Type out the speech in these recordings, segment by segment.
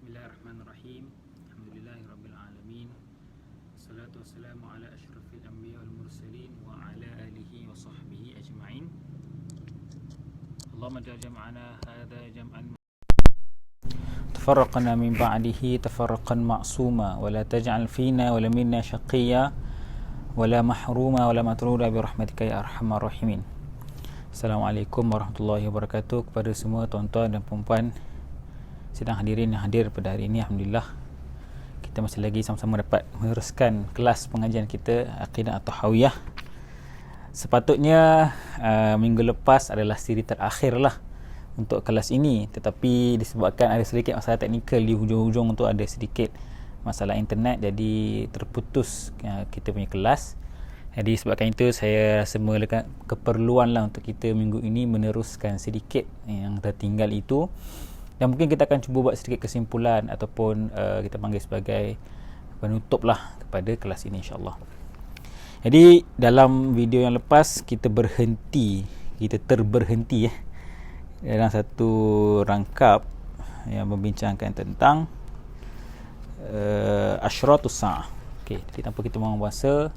Bismillahirrahmanirrahim. Alhamdulillahirabbil alamin. Wassalatu wassalamu ala asyrafil anbiya wal mursalin wa ala alihi wa sahbihi ajma'in. Allahumma ja'al jam'ana hadha jam'an tafarraqna min ba'dihi tafarraqan ma'suma wa la taj'al fina wa la minna shaqiyya wa la mahruma wa la matruda bi rahmatika ya arhamar rahimin. Assalamualaikum warahmatullahi wabarakatuh kepada semua tuan-tuan dan puan-puan sidang hadirin yang hadir pada hari ini. Alhamdulillah kita masih lagi sama-sama dapat meneruskan kelas pengajian kita Aqidah At-Tahawiyah. Sepatutnya minggu lepas adalah siri terakhir lah untuk kelas ini, tetapi disebabkan ada sedikit masalah teknikal di hujung-hujung tu, ada sedikit masalah internet, jadi terputus kita punya kelas. Jadi sebabkan itu saya rasa melekat keperluan lah untuk kita minggu ini meneruskan sedikit yang tertinggal itu. Dan mungkin kita akan cuba buat sedikit kesimpulan ataupun kita panggil sebagai penutup lah kepada kelas ini, insyaAllah. Jadi dalam video yang lepas kita terberhenti dalam satu rangkap yang membincangkan tentang Asyratus Sa'ah. Okey, jadi tanpa kita buang masa,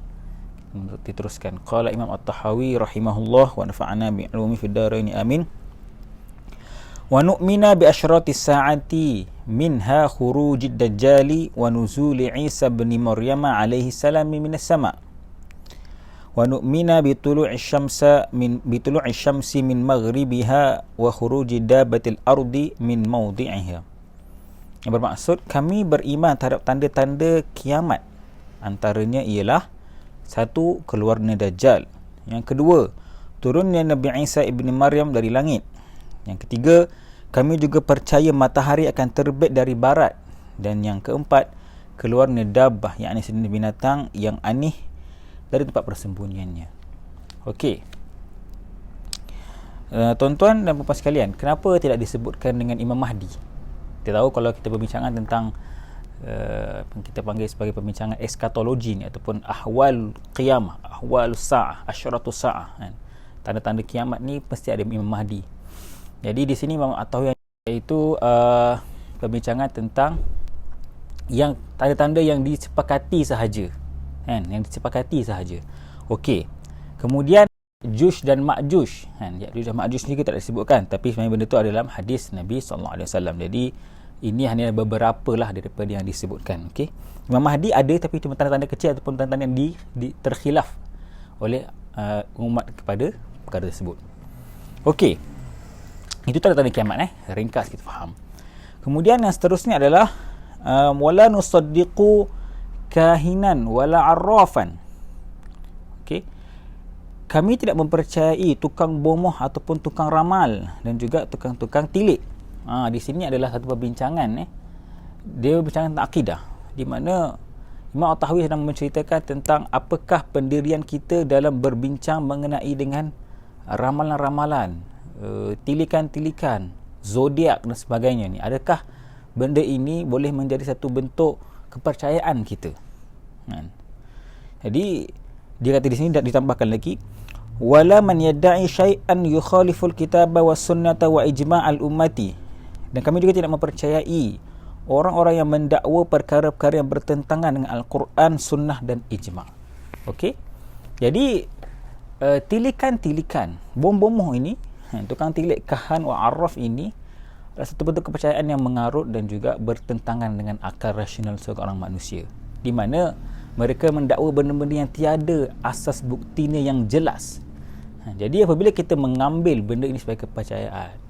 diteruskan. Qala Imam At-Tahawi rahimahullah wa nafa'ana bi'ilumi fid dharain amin. Wa nu'mina bi asyratis sa'ati minha khurujid dajjali wa nuzuli Isa bin Maryam alaihi salam minas sama'. Wa nu'mina bi tulu'i syamsi min maghribiha wa khuruji dabbatil ardi min mawdi'iha. Yang bermaksud kami beriman terhadap tanda-tanda kiamat. Antaranya ialah satu, keluarnya Dajjal. Yang kedua, turunnya Nabi Isa ibn Maryam dari langit. Yang ketiga, kami juga percaya matahari akan terbit dari barat. Dan yang keempat, keluarnya dabbah, yakni sejenis binatang yang aneh dari tempat persembunyiannya. Okey. Tuan-tuan dan puan-puan sekalian, kenapa tidak disebutkan dengan Imam Mahdi? Kita tahu kalau kita berbincangan tentang kita panggil sebagai pembincangan eskatologi ni, ataupun ahwal qiyamah, ahwal sa'ah, asyratus sa'ah kan? Tanda-tanda kiamat ni pasti ada Imam Mahdi. Jadi di sini Imam At-Tahawi iaitu perbincangan tentang yang tanda-tanda yang disepakati sahaja kan, yang disepakati sahaja. Okey. Kemudian Jush dan Ma'juj kan, Jush dan Ma'juj ni kita tak disebutkan, tapi sebenarnya benda tu adalah dalam hadis Nabi SAW. Jadi ini hanya beberapa lah daripada yang disebutkan. Okey. Imam Mahdi ada, tapi cuma tanda-tanda kecil ataupun tanda-tanda yang terkhilaf oleh umat kepada perkara tersebut. Okey. Itu tanda-tanda kiamat ringkas kita faham. Kemudian yang seterusnya adalah wala nusaddiqu kahinan wala arrafan. Okey. Kami tidak mempercayai tukang bomoh ataupun tukang ramal dan juga tukang-tukang tilik. Di sini adalah satu perbincangan dia berbincang tentang akidah, di mana Imam At-Tahawi sedang menceritakan tentang apakah pendirian kita dalam berbincang mengenai dengan ramalan-ramalan, tilikan-tilikan, zodiak dan sebagainya ni. Adakah benda ini boleh menjadi satu bentuk kepercayaan kita? Jadi dia kata di sini ditambahkan lagi, wala man yad'i syai'an yukhaliful kitaba was sunnata wa ijma'al ummati. Dan kami juga tidak mempercayai orang-orang yang mendakwa perkara-perkara yang bertentangan dengan Al-Quran, sunnah dan ijma'. Okey. Jadi tilikan-tilikan, bom-bomoh ini, tukang tilik, kahan wa arraf ini adalah satu bentuk kepercayaan yang mengarut dan juga bertentangan dengan akal rasional seorang manusia, di mana mereka mendakwa benda-benda yang tiada asas buktinya yang jelas. Jadi apabila kita mengambil benda ini sebagai kepercayaan,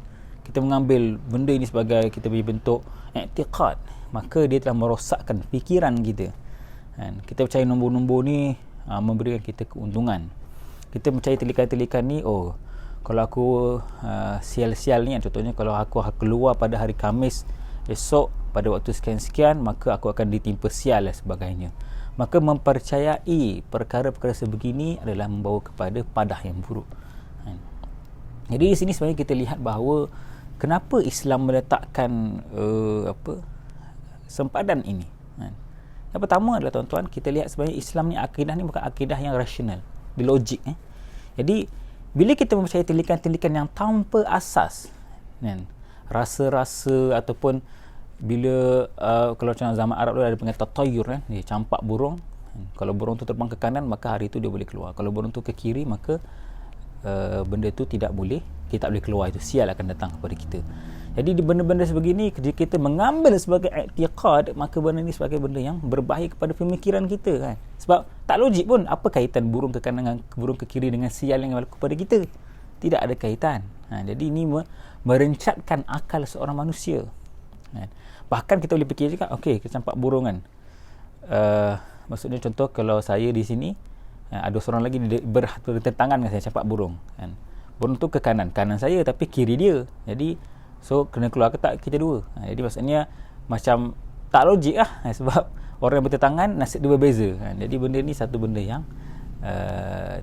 kita mengambil benda ini sebagai kita beri bentuk i'tiqad, maka dia telah merosakkan fikiran kita. Kita percaya nombor-nombor ni memberikan kita keuntungan. Kita percaya tilikan-tilikan ni, kalau aku sial-sial ni, contohnya kalau aku keluar pada hari Khamis esok pada waktu sekian-sekian, maka aku akan ditimpa sial dan sebagainya. Maka mempercayai perkara-perkara sebegini adalah membawa kepada padah yang buruk. Jadi di sini sebenarnya kita lihat bahawa kenapa Islam meletakkan sempadan ini. Yang pertama adalah, tuan-tuan, kita lihat sebenarnya Islam ni, akidah ni bukan akidah yang rasional, dia logik. Jadi bila kita mempercayai tilikan-tilikan yang tanpa asas, rasa-rasa ataupun bila kalau macam zaman Arab tu ada panggil tatayur kan, dia campak burung. Kalau burung tu terbang ke kanan, maka hari tu dia boleh keluar. Kalau burung tu ke kiri, maka benda tu tidak boleh, kita tak boleh keluar, itu sial akan datang kepada kita. Jadi di benda-benda sebegini, jika kita mengambil sebagai i'tiqad, maka benda ni sebagai benda yang berbahaya kepada pemikiran kita kan. Sebab tak logik pun, apa kaitan burung ke kanan dengan burung ke kiri dengan sial yang berlaku kepada kita? Tidak ada kaitan. Jadi ini merencatkan akal seorang manusia. Bahkan kita boleh fikir juga, okey, kita campak burung kan. Maksudnya contoh, kalau saya di sini, ada seorang lagi bertentangan dengan saya, campak burung kan. Burung tu ke kanan saya, tapi kiri dia. Jadi so kena keluar ke tak kita dua. Jadi maksudnya macam tak logik lah, sebab orang yang bertentangan nasib dia berbeza kan. Jadi benda ni satu benda yang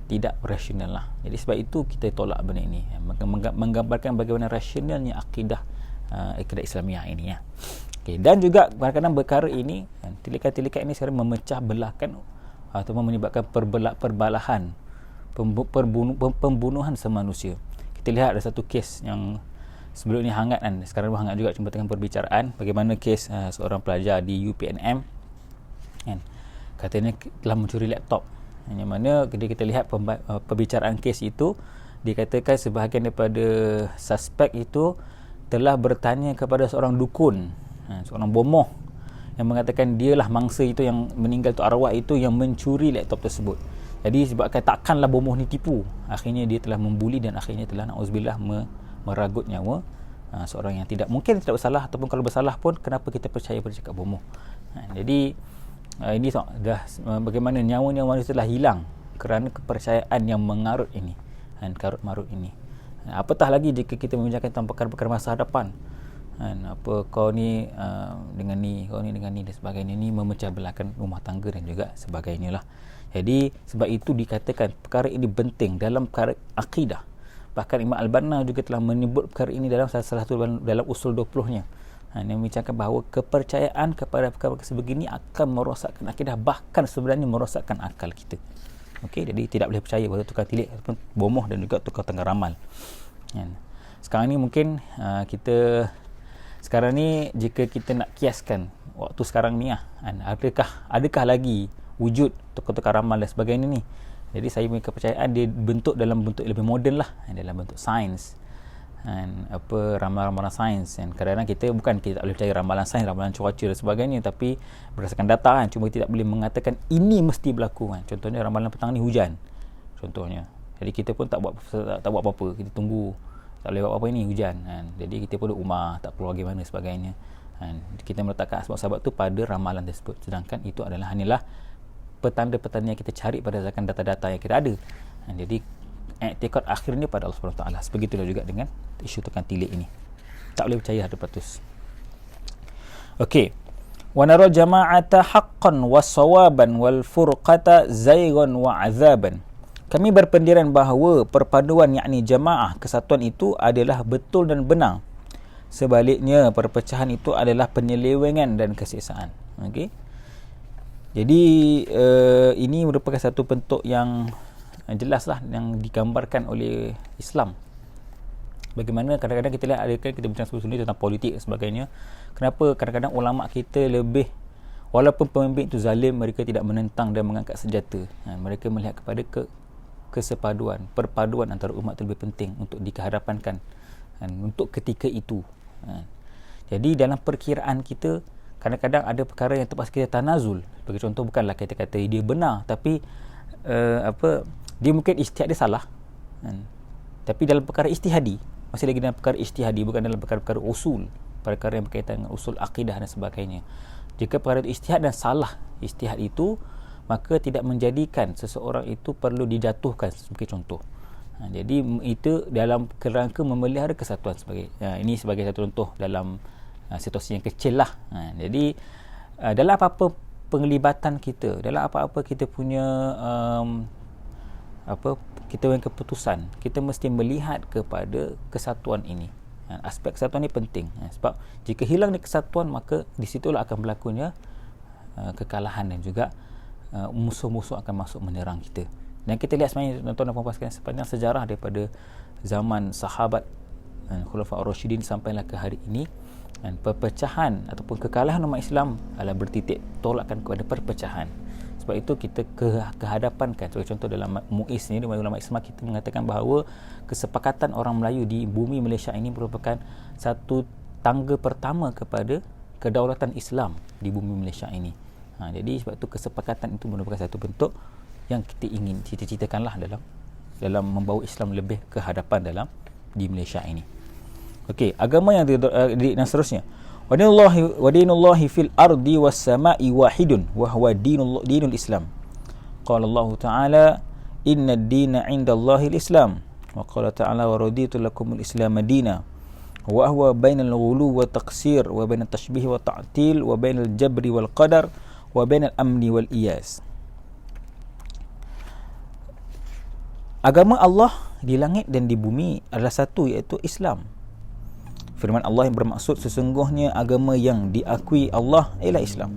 tidak rasional lah. Jadi sebab itu kita tolak benda ini, menggambarkan bagaimana rasionalnya akidah Islamiah ini ya. Okay. Dan juga kadang-kadang perkara ini, tilikan-tilikan ini sekarang memecah belahkan atau menyebabkan perbalahan, pembunuhan semanusia. Kita lihat ada satu kes yang sebelum ni hangat kan, sekarang hangat juga, cuma tengah perbicaraan, bagaimana kes seorang pelajar di UPNM kan, katanya telah mencuri laptop, yang mana kita lihat perbicaraan kes itu, dikatakan sebahagian daripada suspek itu telah bertanya kepada seorang dukun, seorang bomoh, yang mengatakan dialah mangsa itu yang meninggal tu, arwah itu yang mencuri laptop tersebut. Jadi sebabkan takkanlah bomoh ni tipu, akhirnya dia telah membuli dan akhirnya telah na'udzubillah meragut nyawa seorang yang mungkin tidak bersalah, ataupun kalau bersalah pun kenapa kita percaya pada cakap bomoh. Jadi ini dah bagaimana nyawa-nyawa manusia telah hilang kerana kepercayaan yang mengarut ini, karut marut ini. Apatah lagi jika kita membincangkan tentang perkara-perkara masa hadapan, apa kau ni dengan ni, kau ni dengan ni dan sebagainya, ni memecah belahkan rumah tangga dan juga sebagainya lah. Jadi sebab itu dikatakan perkara ini penting dalam perkara akidah. Bahkan Imam Al-Banna juga telah menyebut perkara ini dalam salah satu dalam usul 20-nya. Yang membincangkan bahawa kepercayaan kepada perkara sebegini akan merosakkan akidah, bahkan sebenarnya merosakkan akal kita. Okey, jadi tidak boleh percaya pada tukar tilik ataupun bomoh dan juga tukar tengah ramal. Sekarang ni mungkin kita sekarang ni, jika kita nak kiaskan waktu sekarang ni adakah lagi wujud tukar-tukar ramal dan sebagainya ni. Jadi saya punya kepercayaan dia bentuk dalam bentuk lebih moden lah, dalam bentuk sains, ramalan-ramalan sains. Kadang-kadang kita tak boleh percaya ramalan sains, ramalan cuaca dan sebagainya, tapi berdasarkan data kan, cuma tidak boleh mengatakan ini mesti berlaku kan. Contohnya ramalan petang ni hujan contohnya, jadi kita pun tak buat apa-apa, kita tunggu, tak boleh buat apa-apa, ini hujan kan. Jadi kita pun duduk rumah, tak keluar bagaimana sebagainya kan. Kita meletakkan sebab-sebab tu pada ramalan tersebut, sedangkan itu hanyalah petanda-petanda yang kita cari berdasarkan data-data yang kita ada. Jadi i'tiqad akhirnya pada Allah SWT. Sebegitulah juga dengan isu tukang tilik ini, tak boleh percaya 100%. Okey, wa nara jama'ata haqqan wa sawaban wal furqata zaygan wa azaban. Kami berpendirian bahawa perpaduan, yakni jamaah, kesatuan itu adalah betul dan benar. Sebaliknya perpecahan itu adalah penyelewengan dan kesiksaan. Okey, jadi ini merupakan satu bentuk yang jelaslah yang digambarkan oleh Islam. Bagaimana kadang-kadang kita lihat, kita bincang sebelum ni tentang politik dan sebagainya, kenapa kadang-kadang ulama kita lebih, walaupun pemimpin itu zalim, mereka tidak menentang dan mengangkat senjata. Mereka melihat kepada kesepaduan, perpaduan antara umat itu lebih penting untuk dikehadapankan untuk ketika itu. Jadi dalam perkiraan kita, kadang-kadang ada perkara yang terpaksa kita tanazul. Bagi contoh, bukanlah kita kata dia benar, tapi dia mungkin ijtihad dia salah tapi dalam perkara ijtihadi, masih lagi dalam perkara ijtihadi, bukan dalam perkara-perkara usul, perkara yang berkaitan dengan usul akidah dan sebagainya. Jika perkara itu ijtihad dan salah ijtihad itu, maka tidak menjadikan seseorang itu perlu dijatuhkan sebagai contoh. Jadi itu dalam kerangka memelihara kesatuan ini sebagai satu contoh dalam situasi yang kecil lah. Jadi dalam apa-apa penglibatan kita, dalam apa-apa kita punya kita punya keputusan, kita mesti melihat kepada kesatuan ini. Aspek kesatuan ini penting, sebab jika hilang kesatuan, maka di situlah akan berlakunya kekalahan dan juga musuh-musuh akan masuk menyerang kita. Dan kita lihat sebenarnya, tuan-tuan dan puan-puan sekalian, sepanjang sejarah daripada zaman sahabat Khulafaur Rasyidin sampailah ke hari ini, Dan perpecahan ataupun kekalahan umat Islam adalah bertitik tolakkan kepada perpecahan. Sebab itu kita kehadapankan, sebagai contoh dalam MUIS ni, ulama Islam kita mengatakan bahawa kesepakatan orang Melayu di bumi Malaysia ini merupakan satu tangga pertama kepada kedaulatan Islam di bumi Malaysia ini. Jadi sebab itu kesepakatan itu merupakan satu bentuk yang kita ingin cita-citakanlah dalam membawa Islam lebih ke hadapan dalam di Malaysia ini. Okey, agama yang dan seterusnya. Wa dinullahi fil ardi was sama'i wahidun wa huwa dinul Islam. Qala Allah Ta'ala inna ad-dina 'indallahi al-Islam. Wa qala Ta'ala wa raditu lakumul Islam madina. Wa huwa bainal ghulu wa taqsir wa bainat tashbih wa ta'til wa bainal jabri wal qadar wa bainal amni wal iyas. Agama Allah di langit dan di bumi adalah satu, iaitu Islam. Firman Allah yang bermaksud sesungguhnya agama yang diakui Allah ialah Islam.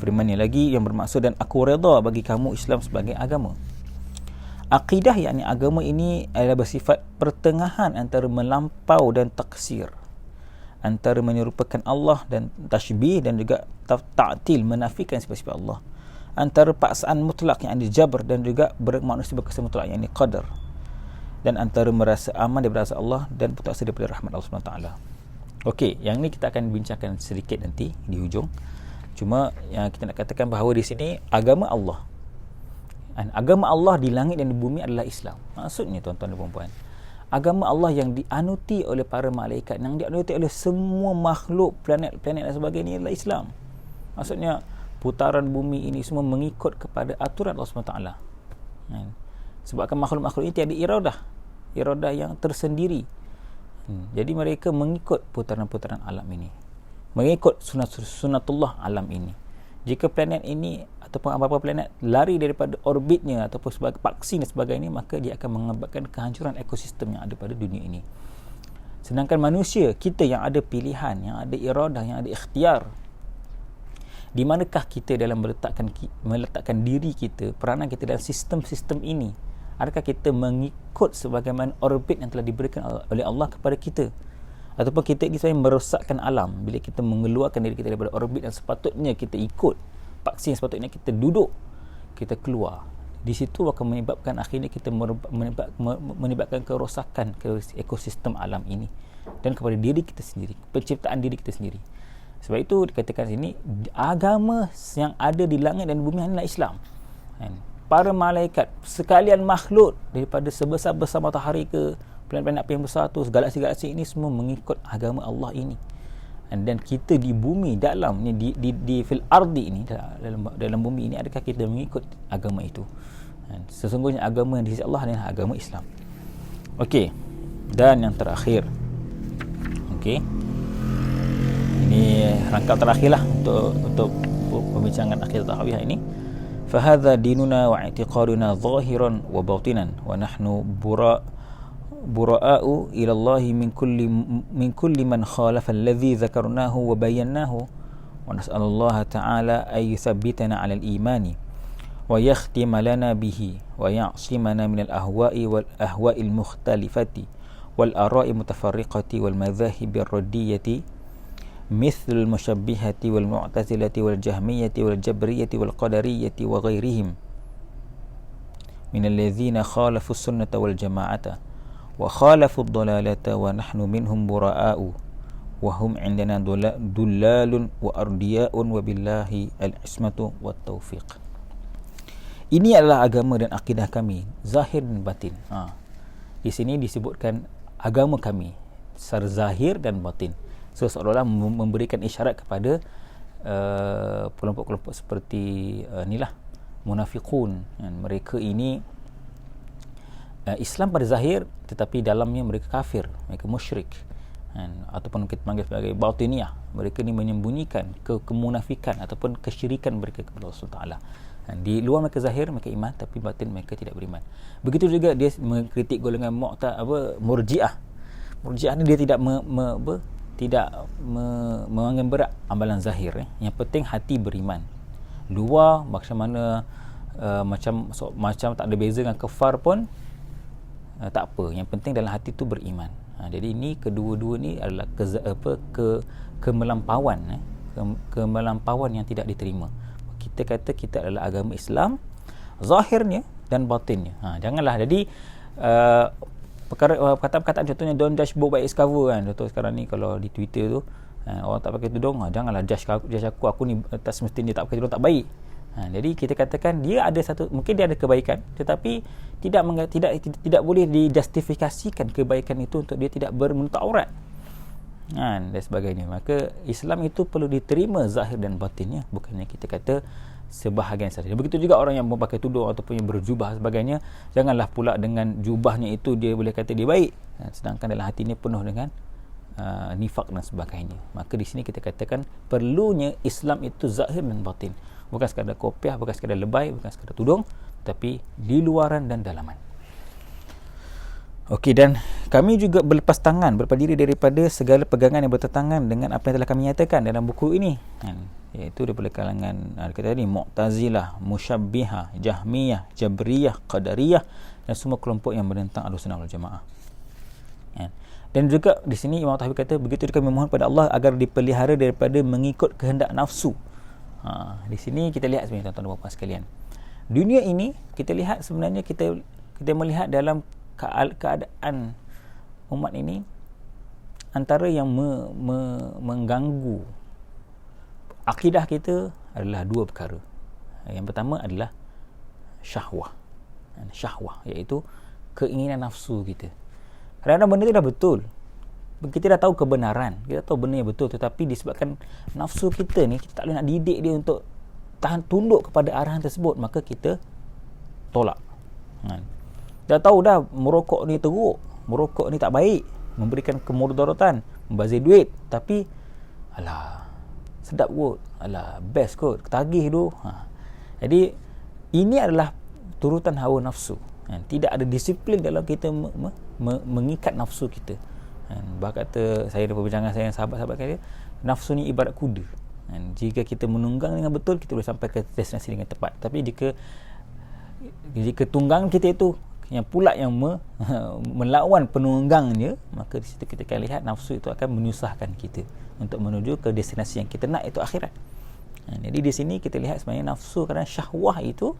Firman yang lagi yang bermaksud dan aku redha bagi kamu Islam sebagai agama. Akidah yakni agama ini adalah bersifat pertengahan antara melampau dan taksir, antara menyerupakan Allah dan tashbih dan juga ta'til, menafikan sifat-sifat Allah, antara paksaan mutlak yang dijabr dan juga bermanusia berkuasa mutlak yang ini qadar, dan antara merasa aman daripada azab Allah dan putus asa daripada rahmat Allah SWT. Okey, yang ni kita akan bincangkan sedikit nanti di hujung. Cuma yang kita nak katakan bahawa di sini agama Allah, agama Allah di langit dan di bumi adalah Islam. Maksudnya tuan-tuan dan puan-puan, agama Allah yang dianuti oleh para malaikat, yang dianuti oleh semua makhluk, planet-planet dan sebagainya adalah Islam. Maksudnya putaran bumi ini semua mengikut kepada aturan Allah SWT. Sebabkan makhluk-makhluk ini tiada iradah yang tersendiri. Jadi mereka mengikut putaran-putaran alam ini, mengikut sunatullah alam ini. Jika planet ini ataupun apa-apa planet lari daripada orbitnya ataupun sebagai paksi dan sebagainya, maka dia akan mengakibatkan kehancuran ekosistem yang ada pada dunia ini. Sedangkan manusia, kita yang ada pilihan, yang ada iradah, yang ada ikhtiar, di manakah kita dalam meletakkan diri kita, peranan kita dalam sistem-sistem ini? Adakah kita mengikut sebagaimana orbit yang telah diberikan oleh Allah kepada kita, ataupun kita ini sebenarnya merosakkan alam bila kita mengeluarkan diri kita daripada orbit yang sepatutnya kita ikut, paksi yang sepatutnya kita duduk, kita keluar. Di situ akan menyebabkan akhirnya kita menyebabkan kerosakan ke ekosistem alam ini dan kepada diri kita sendiri, penciptaan diri kita sendiri. Sebab itu dikatakan sini agama yang ada di langit dan bumi adalah Islam. Para malaikat, sekalian makhluk, daripada sebesar-besar matahari ke planet-planet api yang besar tu, galaksi-galaksi ini semua mengikut agama Allah ini. Dan kita di bumi, dalam di fil ardi ini, dalam bumi ini, adakah kita mengikut agama itu? Sesungguhnya agama yang di sisi Allah adalah agama Islam. Okey, dan yang terakhir, okey, ini rangkap terakhirlah untuk pembincangan akhir tahawiyah ini. فهذا ديننا واعتقادنا ظاهرا وباطنا ونحن براء إلى الله من كل من خالف الذي ذكرناه وبيناه ونسأل الله تعالى أن يثبتنا على الإيمان ويختم لنا به ويعصمنا من الأهواء المختلفة والآراء المتفرقة والمذاهب الردية مثل المشبهة والمعتزلة والجهمية والجبرية والقدرية وغيرهم من الذين خالفوا السنة والجماعة وخالفوا الضلالة ونحن منهم براء وهم عندنا دلال وأردياء وبالله العصمة والتوفيق. Ini adalah agama dan akidah kami, zahir dan batin. Di sini disebutkan agama kami secara zahir dan batin. So, seolah-olah memberikan isyarat kepada kelompok-kelompok seperti inilah munafiqun. Mereka ini Islam pada zahir, tetapi dalamnya mereka kafir, mereka musyrik, ataupun kita panggil sebagai batiniyah. Mereka ini menyembunyikan kemunafikan ataupun kesyirikan mereka kepada Allah SWT. Di luar mereka zahir mereka iman, tapi batin mereka tidak beriman. Begitu juga dia mengkritik golongan Murji'ah. Murji'ah ni dia tidak menganggap berat amalan zahir. Yang penting hati beriman. Luar macam mana macam tak ada beza dengan kafar pun tak apa. Yang penting dalam hati tu beriman. Jadi ini kedua-dua ni adalah kemelampauan kemelampauan yang tidak diterima. Kita kata kita adalah agama Islam zahirnya dan batinnya. Janganlah jadi perkataan contohnya don't judge book by its cover kan. Contoh sekarang ni kalau di Twitter tu orang tak pakai tudung, janganlah judge aku ni tak semestinya tak pakai tudung tak baik. Jadi kita katakan dia ada satu, mungkin dia ada kebaikan, tetapi tidak boleh dijustifikasikan kebaikan itu untuk dia tidak menutup aurat dan sebagainya. Maka Islam itu perlu diterima zahir dan batinnya, bukannya kita kata sebahagian saja. Begitu juga orang yang memakai tudung ataupun yang berjubah sebagainya, janganlah pula dengan jubahnya itu dia boleh kata dia baik, sedangkan dalam hatinya penuh dengan nifak dan sebagainya. Maka di sini kita katakan perlunya Islam itu zahir dan batin, bukan sekadar kopiah, bukan sekadar lebay, bukan sekadar tudung, tapi di luaran dan dalaman. Okey, dan kami juga berlepas tangan, berlepas diri daripada segala pegangan yang bertentangan dengan apa yang telah kami nyatakan dalam buku ini, iaitu daripada kalangan kata tadi Mu'tazilah, Musyabbihah, Jahmiyah, Jabriyah, Qadariyah dan semua kelompok yang menentang Ahlussunnah wal Jamaah. Dan juga di sini Imam Tahawi kata begitu juga kami mohon pada Allah agar dipelihara daripada mengikut kehendak nafsu. Di sini kita lihat sebenarnya tuan-tuan dan puan sekalian, dunia ini kita lihat sebenarnya kita melihat dalam keadaan umat ini antara yang mengganggu akidah kita adalah dua perkara. Yang pertama adalah syahwah, iaitu keinginan nafsu kita. Kadang-kadang benda itu dah betul, kita dah tahu kebenaran, kita tahu benda yang betul, tetapi disebabkan nafsu kita ni, kita tak boleh nak didik dia untuk tahan tunduk kepada arahan tersebut, maka kita tolak. Dah tahu dah merokok ni teruk, merokok ni tak baik, memberikan kemudaratan, membazir duit, tapi alah sedap kot, alah best kot, ketagih tu. Jadi ini adalah turutan hawa nafsu. Tidak ada disiplin dalam kita mengikat nafsu kita. Bahkan kata saya ada perbincangan saya dengan sahabat-sahabat kata, nafsu ni ibarat kuda. Jika kita menunggang dengan betul, kita boleh sampai ke destinasi dengan tepat. Tapi jika tunggangan kita itu yang pula yang melawan penunggangnya, maka di situ kita akan lihat nafsu itu akan menyusahkan kita untuk menuju ke destinasi yang kita nak, iaitu akhirat. Jadi di sini kita lihat sebenarnya nafsu kerana syahwah itu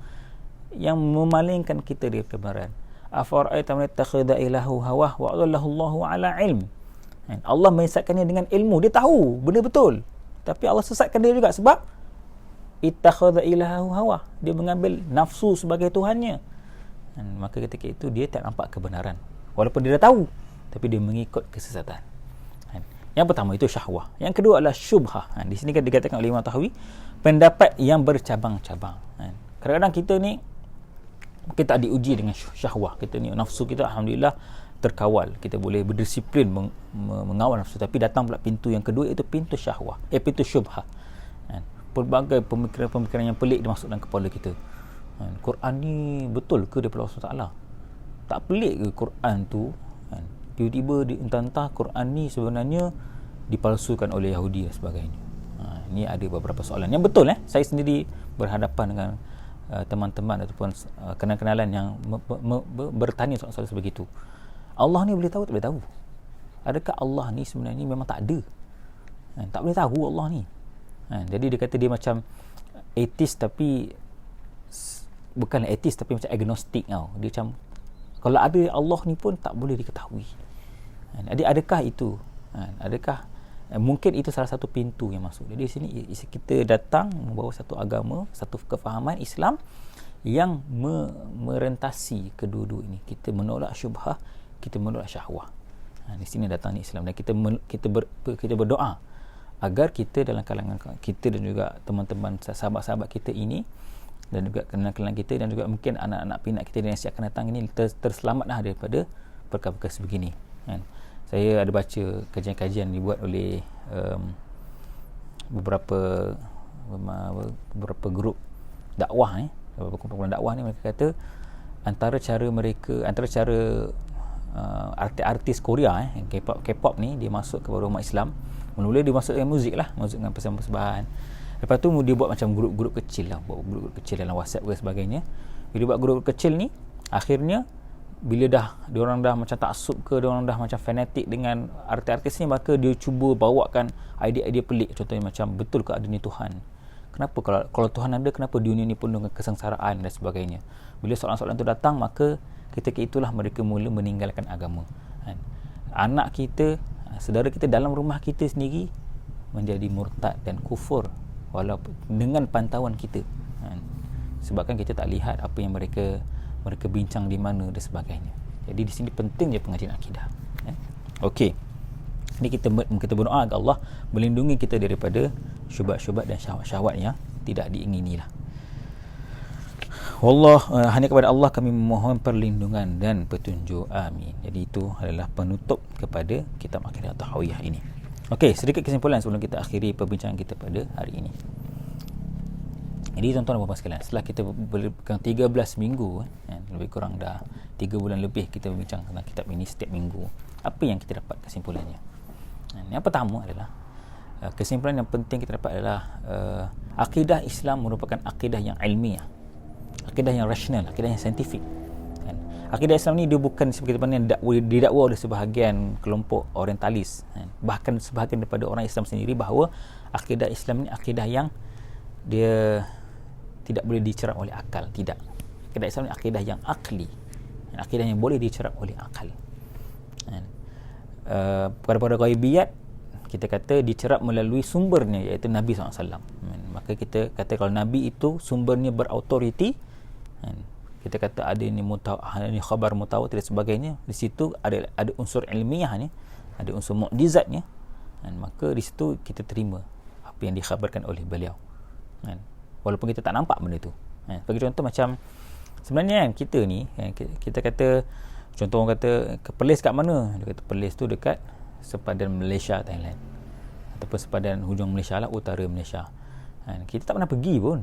yang memalingkan kita dari kebenaran. Afara'aita man ittakhadha ilahu hawah wa adallahu Allahu ala ilm. Allah menyesatkannya dengan ilmu, dia tahu benda betul, tapi Allah sesatkan dia juga sebab ittakhadha ilahu hawah, dia mengambil nafsu sebagai tuhannya. Maka ketika itu dia tak nampak kebenaran, walaupun dia dah tahu, tapi dia mengikut kesesatan. Yang pertama itu syahwah. Yang kedua adalah syubhah. Di sini kan dikatakan oleh Imam Tahawi, pendapat yang bercabang-cabang. Kadang-kadang kita ni kita tak diuji dengan syahwah kita ni, nafsu kita alhamdulillah terkawal, kita boleh berdisiplin mengawal nafsu, tapi datang pula pintu yang kedua, iaitu pintu syahwah, pintu syubhah. Pelbagai pemikiran yang pelik dia masuk dalam kepala kita. Quran ni betul ke daripada Allah SWT? Tak pelik ke Quran tu? Tiba-tiba entah-entah Quran ni sebenarnya dipalsukan oleh Yahudi dan sebagainya. Ini ada beberapa soalan yang betul. Saya sendiri berhadapan dengan teman-teman ataupun kenalan yang bertanya soal-soal sebegitu. Allah ni boleh tahu tak boleh tahu? Adakah Allah ni sebenarnya memang tak ada? Tak boleh tahu Allah ni. Jadi dia kata dia macam atheist, tapi bukan atheist tapi macam agnostik tau. Dia macam kalau ada Allah ni pun tak boleh diketahui. Jadi adakah itu? Adakah mungkin itu salah satu pintu yang masuk. Jadi di sini kita datang membawa satu agama, satu kefahaman Islam yang merentasi kedua-dua ini. Kita menolak syubhah, kita menolak syahwah. Di sini datang Islam, dan kita berdoa agar kita dalam kalangan kita dan juga teman-teman sahabat-sahabat kita ini, dan juga kenalan kita, dan juga mungkin anak-anak pinak kita yang akan datang ini terselamatlah daripada perkara-perkara sebegini. Saya ada baca kajian-kajian dibuat oleh beberapa grup dakwah beberapa kumpulan dakwah ni. Mereka kata antara cara artis Korea K-pop ni, dia masuk kepada umat Islam. Mula-mula dia masuk dengan muzik dengan persembahan. Lepas tu dia buat macam grup-grup kecil buat grup-grup kecil dalam WhatsApp dan sebagainya. Bila buat grup kecil ni, akhirnya bila diorang dah macam taksub ke, diorang dah macam fanatik dengan artis-artis ni, maka dia cuba bawakan idea-idea pelik. Contohnya macam, betul ke adanya Tuhan? Kenapa kalau Tuhan ada, kenapa dunia ni penuh dengan kesengsaraan dan sebagainya? Bila soalan-soalan tu datang, maka ketika itulah mereka mula meninggalkan agama. Anak kita, saudara kita dalam rumah kita sendiri menjadi murtad dan kufur walaupun dengan pantauan kita, sebabkan kita tak lihat apa yang mereka bincang di mana dan sebagainya. Jadi di sini pentingnya pengajian akidah. Okey, ini kita berdoa agar Allah melindungi kita daripada syubhat-syubhat dan syahwat-syahwat yang tidak diingini lah. Wallah, hanya kepada Allah kami memohon perlindungan dan petunjuk. Amin. Jadi itu adalah penutup kepada kitab Aqidah Tahawiyah ini. Okey, sedikit kesimpulan sebelum kita akhiri perbincangan kita pada hari ini. Jadi tuan-tuan dan puan sekalian, setelah kita berpegang 13 minggu, lebih kurang dah 3 bulan lebih kita berbincang tentang kitab ini setiap minggu, apa yang kita dapat kesimpulannya? Yang pertama adalah, kesimpulan yang penting kita dapat adalah akidah Islam merupakan akidah yang ilmiah, akidah yang rasional, akidah yang saintifik. Akidah Islam ni dia bukan seperti mana yang didakwa oleh sebahagian kelompok orientalis, bahkan sebahagian daripada orang Islam sendiri, bahawa akidah Islam ni akidah yang dia tidak boleh dicerap oleh akal. Tidak. Akidah Islam ni akidah yang akli, akidah yang boleh dicerap oleh akal. Pada ghaibiyat kita kata dicerap melalui sumbernya, iaitu Nabi SAW. Maka kita kata kalau Nabi itu sumbernya berautoriti, kita kata ada ini khabar mutawatir dan sebagainya, di situ ada unsur ilmiahnya, ada unsur mukjizatnya, maka di situ kita terima apa yang dikhabarkan oleh beliau, walaupun kita tak nampak benda tu. Bagi contoh macam sebenarnya kita ni, kita kata, contoh orang kata Perlis kat mana? Dia kata Perlis tu dekat sepadan Malaysia, Thailand, ataupun sepadan hujung Malaysia lah, utara Malaysia. Kita tak pernah pergi pun,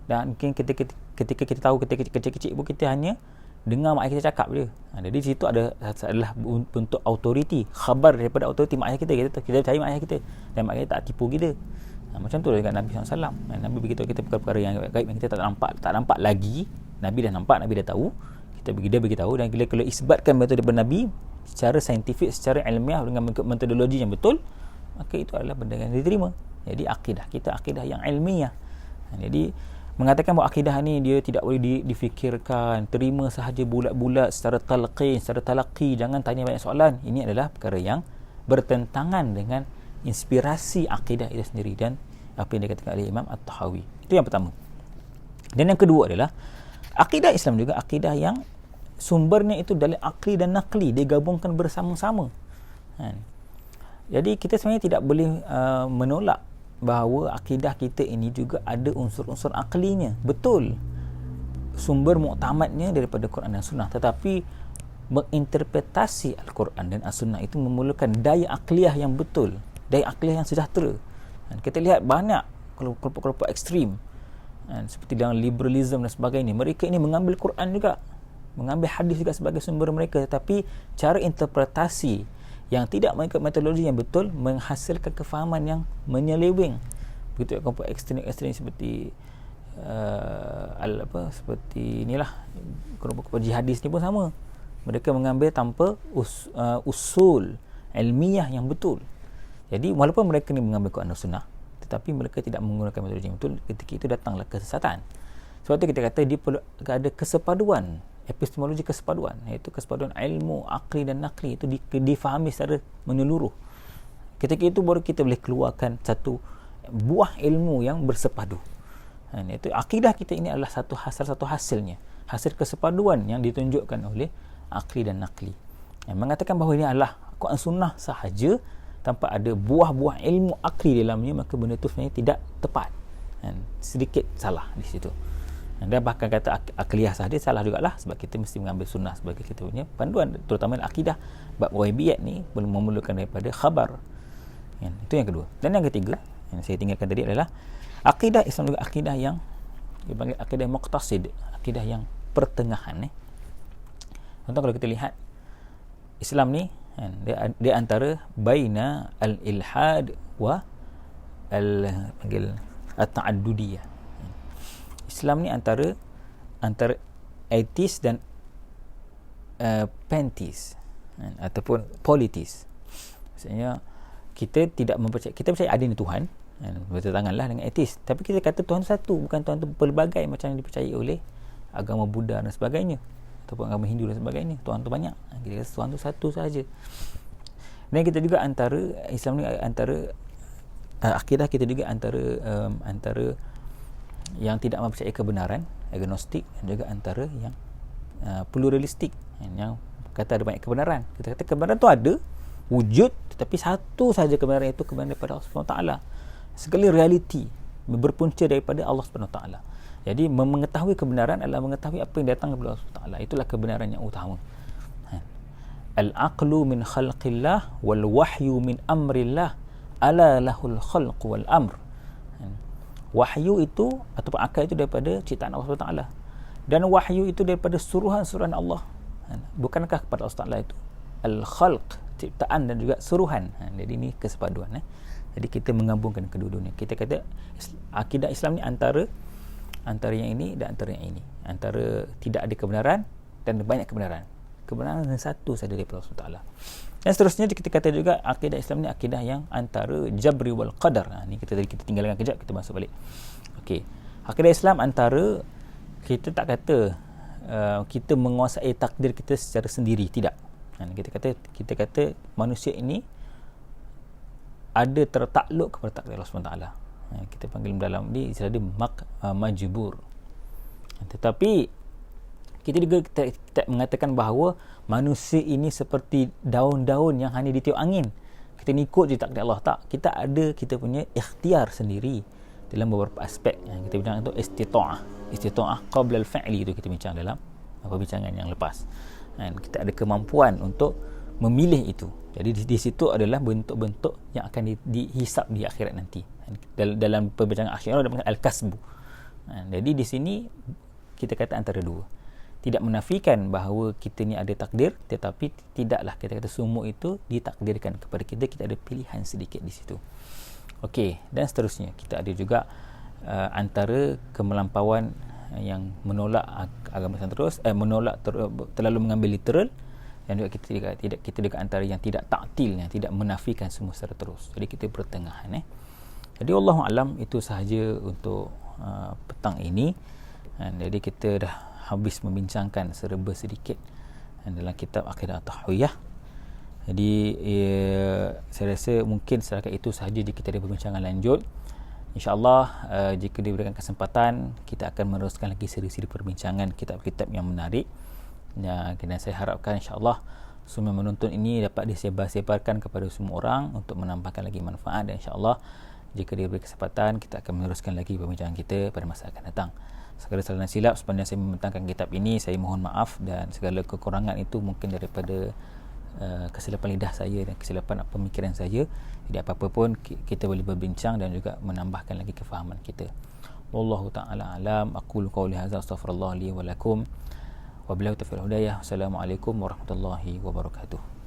dan mungkin ketika kita tahu ketika kecil-kecil pun kita hanya dengar mak ayah kita cakap je. Jadi di situ adalah bentuk autoriti, khabar daripada autoriti mak ayah kita percaya mak ayah kita, dan mak ayah tak tipu kita. Macam tu dengan Nabi SAW. Nabi beritahu kita perkara-perkara yang gaib yang kita tak nampak lagi. Nabi dah nampak, Nabi dah tahu, dia beritahu. Dan bila isbatkan metode daripada Nabi secara saintifik, secara ilmiah, dengan metodologi yang betul, maka itu adalah benda yang diterima. Jadi akidah kita akidah yang ilmiah. Jadi mengatakan bahawa akidah ni dia tidak boleh difikirkan, terima sahaja bulat-bulat secara talqin, secara talaqi, jangan tanya banyak soalan, ini adalah perkara yang bertentangan dengan inspirasi akidah itu sendiri dan apa yang dikatakan oleh Imam At-Tahawi. Itu yang pertama. Dan yang kedua adalah akidah Islam juga akidah yang sumbernya itu dalil akli dan nakli, digabungkan bersama-sama. Jadi kita sebenarnya tidak boleh menolak bahawa akidah kita ini juga ada unsur-unsur aklinya. Betul, sumber muktamadnya daripada Quran dan Sunnah, tetapi menginterpretasi Al-Quran dan As-Sunnah itu memerlukan daya akliyah yang betul, daya akliyah yang sejahtera. Kita lihat banyak kelompok-kelompok ekstrim, seperti dalam liberalism dan sebagainya, mereka ini mengambil Quran juga, mengambil hadis juga sebagai sumber mereka, tetapi cara interpretasi yang tidak mengikut metodologi yang betul menghasilkan kefahaman yang menyeleweng. Begitu kelompok ekstrim seperti seperti inilah kelompok jihadis ni pun sama. Mereka mengambil tanpa usul ilmiah yang betul. Jadi walaupun mereka ni mengambil Quran dan Sunnah, tetapi mereka tidak menggunakan metodologi yang betul, ketika itu datanglah kesesatan. Sebab itu kita kata dia perlu ada kesepaduan, epistemologi kesepaduan, iaitu kesepaduan ilmu, akli dan nakli itu difahami secara menyeluruh. Ketika itu baru kita boleh keluarkan satu buah ilmu yang bersepadu. Itu akidah kita ini adalah satu hasilnya, hasil kesepaduan yang ditunjukkan oleh akli dan nakli. Yang mengatakan bahawa ini adalah Quran Sunnah sahaja tanpa ada buah-buah ilmu akli dalamnya, maka benda itu sebenarnya tidak tepat, sedikit salah di situ. Dan bahkan kata akliyah sahaja salah jugalah, sebab kita mesti mengambil sunnah sebagai kita punya panduan, terutama akidah. Bab ghaibiyat ni memerlukan daripada khabar. Itu yang kedua. Dan yang ketiga yang saya tinggalkan tadi adalah akidah Islam juga akidah yang dipanggil akidah muqtasid, akidah yang pertengahan. Contoh kalau kita lihat Islam ni, dia antara baina al-ilhad wa al-ta'addudiyah. Islam ni antara ateis dan pantheist ataupun politis. Maksudnya kita tidak mempercayai, kita percaya adanya Tuhan, bertentanganlah dengan ateis, tapi kita kata Tuhan satu, bukan Tuhan tu pelbagai macam yang dipercayai oleh agama Buddha dan sebagainya, ataupun agama Hindu dan sebagainya. Tuhan tu banyak, kita kata Tuhan tu satu sahaja. Dan kita juga antara Islam ni, antara akidah kita juga antara yang tidak mempercayai kebenaran, agnostik, dan juga antara yang pluralistik, yang kata ada banyak kebenaran. Kita kata kebenaran tu ada, wujud, tetapi satu sahaja kebenaran, itu kebenaran daripada Allah SWT. Segala realiti berpunca daripada Allah SWT. Jadi mengetahui kebenaran adalah mengetahui apa yang datang daripada Allah SWT. Itulah kebenaran yang utama. Al-aqlu min khalqillah wal wahyu min amrillah ala lahul khalq wal amr. Wahyu itu ataupun akal itu daripada ciptaan Allah SWT, dan wahyu itu daripada suruhan-suruhan Allah. Bukankah kepada Allah SWT itu al-khalq, ciptaan, dan juga suruhan. Jadi ini kesepaduan. Jadi kita menggabungkan kedua-duanya. Kita kata akidah Islam ni antara yang ini dan antara yang ini, antara tidak ada kebenaran dan banyak kebenaran. Kebenaran satu saja daripada Allah SWT. Dan seterusnya kita kata juga akidah Islam ni akidah yang antara jabri wal qadar. Ni kita tinggalkan kejap, kita masuk balik. Okey. Akidah Islam antara, kita tak kata kita menguasai takdir kita secara sendiri, tidak. Kita kata manusia ini ada tertakluk kepada takdir Allah SWT. Kita panggil dalam ni istilah dia majbur. Tetapi kita juga tak mengatakan bahawa manusia ini seperti daun-daun yang hanya ditiup angin, kita ni ikut je takdir Allah. Tak, kita punya ikhtiar sendiri dalam beberapa aspek. Yang kita bincang itu istita'ah qabla al-fa'li, itu kita bincang dalam perbincangan yang lepas. Kita ada kemampuan untuk memilih itu. Jadi di situ adalah bentuk-bentuk yang akan dihisap di akhirat nanti. Dalam perbincangan akhirat ada al-kasbu. Jadi di sini kita kata antara dua. Tidak menafikan bahawa kita ni ada takdir, tetapi tidaklah kita kata semua itu ditakdirkan kepada kita. Kita ada pilihan sedikit di situ. Okey, dan seterusnya kita ada juga antara kemelampauan yang menolak agama Islam terus, terlalu mengambil literal, dan juga kita juga antara yang tidak taktil, yang tidak menafikan semua secara terus. Jadi kita pertengahan. Jadi wallahu alam, itu sahaja untuk petang ini. Jadi kita dah habis membincangkan serba sedikit dalam kitab Aqidah At-Tahawiyah. Jadi saya rasa mungkin setakat itu sahaja jika kita ada perbincangan lanjut. InsyaAllah jika diberikan kesempatan, kita akan meneruskan lagi siri-siri perbincangan kitab-kitab yang menarik. Dan saya harapkan insyaAllah semua menonton ini dapat disebar-sebarkan kepada semua orang untuk menambahkan lagi manfaat. Dan insyaAllah jika diberi kesempatan, kita akan meneruskan lagi perbincangan kita pada masa akan datang. Segala salah dan silap sepanjang saya membentangkan kitab ini, saya mohon maaf, dan segala kekurangan itu mungkin daripada kesilapan lidah saya dan kesilapan pemikiran saya. Jadi apa-apa pun kita boleh berbincang dan juga menambahkan lagi kefahaman kita. Wallahu ta'ala alam. Aqulu qawli hadza, astaghfirullah li wa lakum, wa billahi taufiq wal hidayah. Assalamualaikum warahmatullahi wabarakatuh.